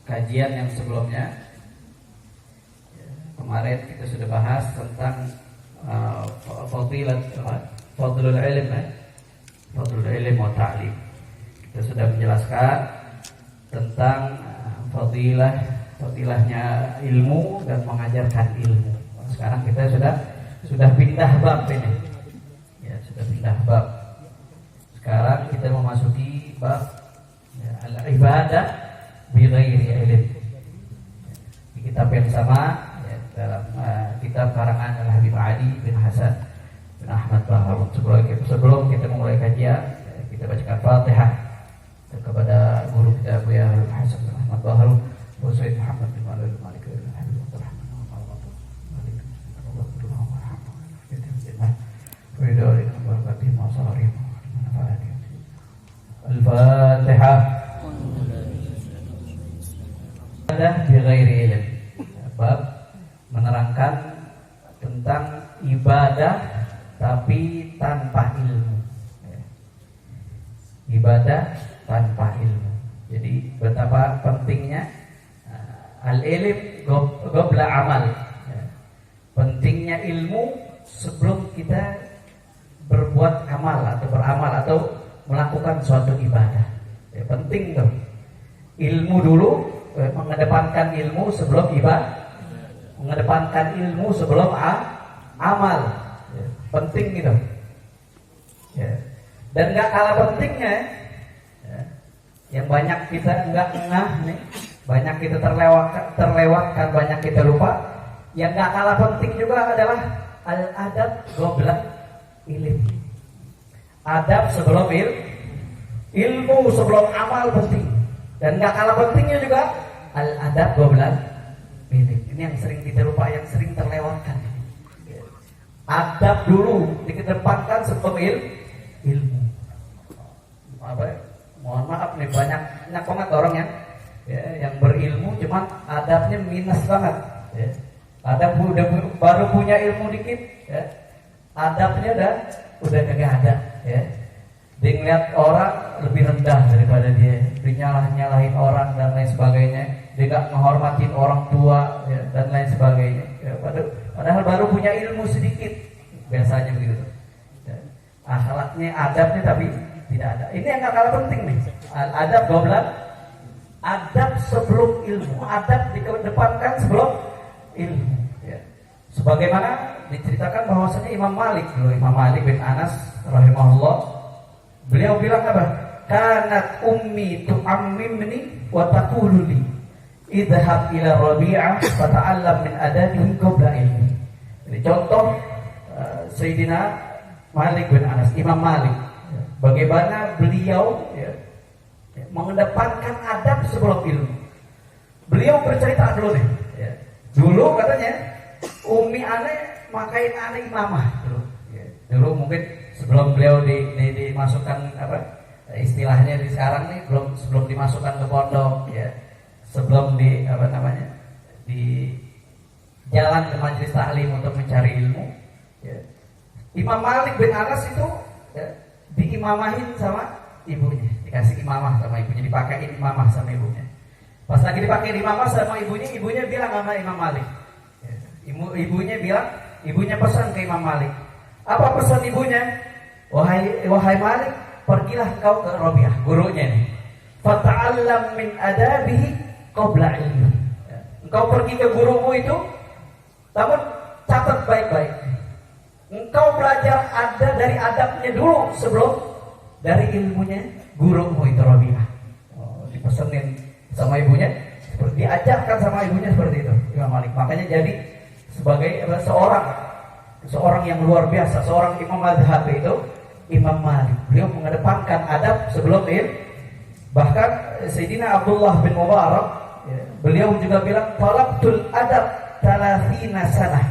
kajian yang sebelumnya. Kemarin kita sudah bahas tentang fadlul ilm, fadlul ilm wa ta'lim. Kita sudah menjelaskan tentang fadilahnya ilmu dan mengajarkan ilmu. Sekarang kita sudah pindah bab ini. Ya, sudah pindah bab. Sekarang kita memasuki bab al-ibadah bi ghairi ilm. Di kitab yang sama ya, dalam kitab karangan Al-Habib Ali bin Hasan bin Ahmad Baharun. Sebelum kita memulai kajian, kita bacakan Fatihah kepada guru kita Buya Hasan bin Ahmad Baharun, Wa Sayyid Muhammad bin Malik Malik bin Habib Abdurrahman Al-Fatihah. Ibadah bi ghairi ilm. Bab menerangkan tentang ibadah tapi tanpa ilmu. Ibadah tanpa ilmu. Jadi betapa pentingnya al-ilm qabla amal. Pentingnya ilmu sebelum kita berbuat amal atau beramal atau melakukan suatu ibadah. Penting tuh. Ilmu dulu, mengedepankan ilmu sebelum ibadah. Mengedepankan ilmu sebelum amal. Penting gitu. Dan gak kalah pentingnya yang banyak kita enggak ngeh nih, banyak kita terlewatkan, banyak kita lupa. Yang gak kalah penting juga adalah al-adab qabla ilm. Adab sebelum ilmu sebelum amal penting. Dan gak kalah pentingnya juga al-adab qabla ilm. Ini yang sering kita lupa, yang sering terlewatkan. Adab dulu dikedepankan sebelum ilmu. Mohon maaf nih, banyak banget orang yang berilmu cuman adabnya minus banget. Adab baru punya ilmu dikit, adabnya udah kagak ada. Dia ngeliat orang lebih rendah daripada dia nyalahin orang dan lain sebagainya. Dia gak menghormatin orang tua dan lain sebagainya. Padahal baru punya ilmu sedikit, biasanya begitu. Akhlaknya, adabnya tapi tidak ada. Ini yang gak kalah penting nih. Adab goblan, adab sebelum ilmu, adab dikedepankan sebelum ilmu. Sebagaimana diceritakan bahwasanya Imam Malik bin Anas rahimahullah, beliau bilang apa? Kanat ummi tu'ammimni wa taqulu li idhhab ila Rabi'ah fata'allam min adabihi qabla ilmi. Ini contoh Sayyidina Malik bin Anas, Imam Malik, bagaimana beliau mengedepankan adab sebelum ilmu. Beliau bercerita dulu nih. Dulu katanya umi aneh makain aneh imamah dulu. Dulu mungkin sebelum beliau dimasukkan istilahnya di sekarang nih, sebelum dimasukkan ke pondok, sebelum di jalan ke majelis taklim untuk mencari ilmu. Imam Malik bin Anas itu diimamahin sama ibunya, dikasih imamah sama ibunya, dipakein imamah sama ibunya. Pas lagi dipakai imamah sama ibunya bilang sama Imam Malik. Ibunya pesan ke Imam Malik. Apa pesan ibunya? Wahai Malik, pergilah kau ke Rabi'ah, gurunya nih. Fata'allam min adabihi qabla ilmi. Engkau pergi ke gurumu itu, namun catat baik-baik. Engkau belajar dari adabnya dulu sebelum dari ilmunya gurumu itu Rabi'ah. Dipesenin sama ibunya, diajarkan sama ibunya seperti itu Imam Malik. Makanya jadi sebagai seorang yang luar biasa, seorang imam mazhab itu Imam Malik. Beliau mengedepankan adab sebelum ilmu. Bahkan Sayyidina Abdullah bin Mubarak, beliau juga bilang talabtul adab 30 sanah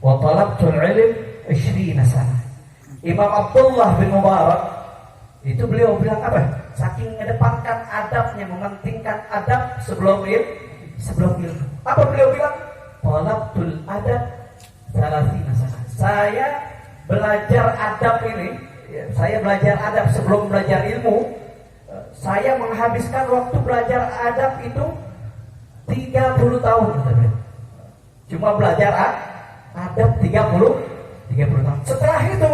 wa talabtul ilm 20 sanah. Imam Abdullah bin Mubarak itu beliau bilang apa? Saking mengedepankan adabnya, mementingkan adab sebelum ilmu. Apa beliau bilang? Talabtul adab 30 sanah. Saya belajar adab ini, saya belajar adab sebelum belajar ilmu. Saya menghabiskan waktu belajar adab itu 30 tahun kata beliau. Cuma belajar adab 30 tahun. Setelah itu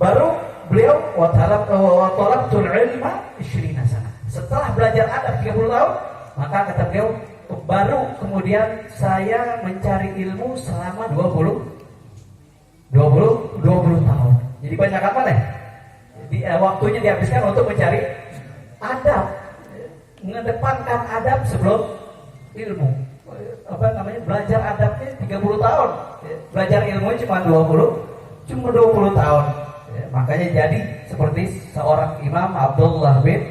baru beliau wa talabtul ilma 20 sana. Setelah belajar adab 30 tahun, maka kata beliau baru kemudian saya mencari ilmu selama 20 tahun. Jadi banyak apa nih? Waktunya dihabiskan untuk mencari adab, mengedepankan adab sebelum ilmu. Belajar adabnya 30 tahun. Belajar ilmu cuma 20 tahun. Makanya jadi seperti seorang Imam Abdullah bin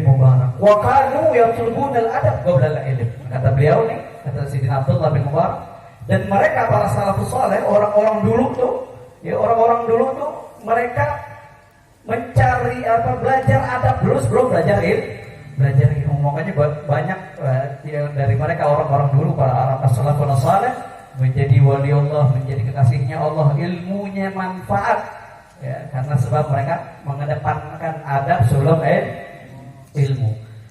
Mubarak. Wa kanu yatlubuna al-adab qabla al-ilm. Kata beliau nih, kata Sayyidina Abdullah bin Mubarak, dan mereka para salafus saleh, orang-orang dulu tuh mereka mencari belajar adab dulu sebelum belajar ilmu. Makanya banyak dari mereka orang-orang dulu para salafun saleh menjadi wali Allah, menjadi kekasihnya Allah, ilmunya manfaat ya, karena sebab mereka mengedepankan adab sebelum ilmu.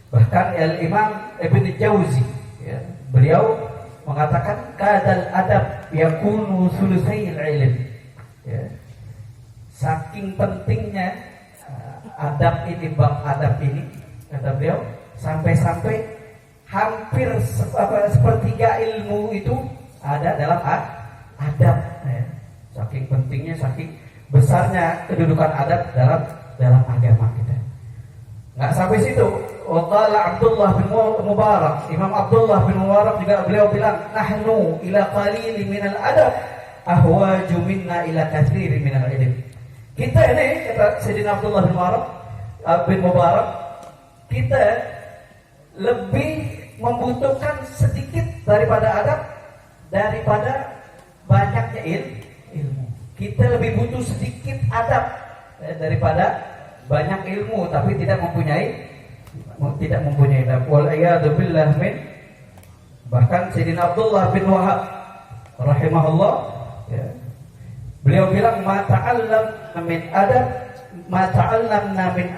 Bahkan Imam Ibn Jauzi ya, beliau mengatakan kadal adab yakunu sulusai ilm ya. Saking pentingnya adab ini, bab adab ini, kata beliau, sampai-sampai hampir sepertiga ilmu itu ada dalam adab ya. Saking pentingnya, saking besarnya kedudukan adab dalam agama kita. Nggak sampai situ. Waqala Abdullah bin Mubarak, Imam Abdullah bin Mubarak juga beliau bilang, nahnu ila qalili minal adab ahwaju minna ila katsiri minal ilm. Kita ini, kata Sayyidina Abdullah bin Mubarak, kita lebih membutuhkan sedikit daripada adab daripada banyaknya ilmu. Kita lebih butuh sedikit adab daripada banyak ilmu, tapi tidak mempunyai adab. Wal iyadu billah min. Bahkan Sayyidina Abdullah bin Wahab rahimahullah ya, beliau bilang ma ta'allamna min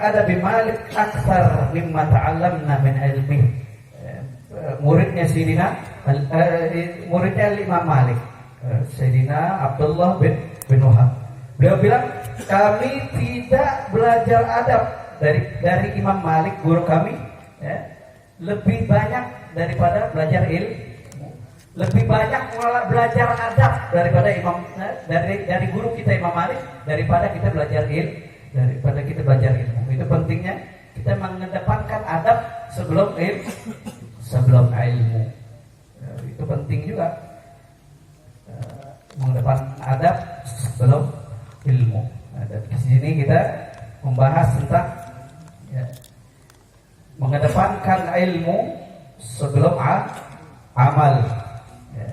adab Malik aktsar mimma ta'allamna min ilmi. Muridnya Imam Malik, Sayyidina Abdullah bin Wahab. Beliau bilang kami tidak belajar adab dari Imam Malik, guru kami ya, lebih banyak daripada belajar ilmu. Lebih banyak belajar adab daripada dari guru kita Imam Malik daripada kita belajar ilmu. Itu pentingnya kita mengedepankan adab sebelum ilmu. Itu penting juga, mengedepankan adab sebelum ilmu. Dan di sini kita membahas tentang ya, mengedepankan ilmu sebelum amal. Ya.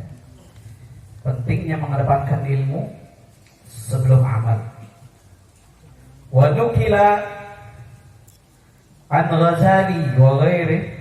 Pentingnya mengedepankan ilmu sebelum amal. Wa nukila an Ghazali wa ghairihi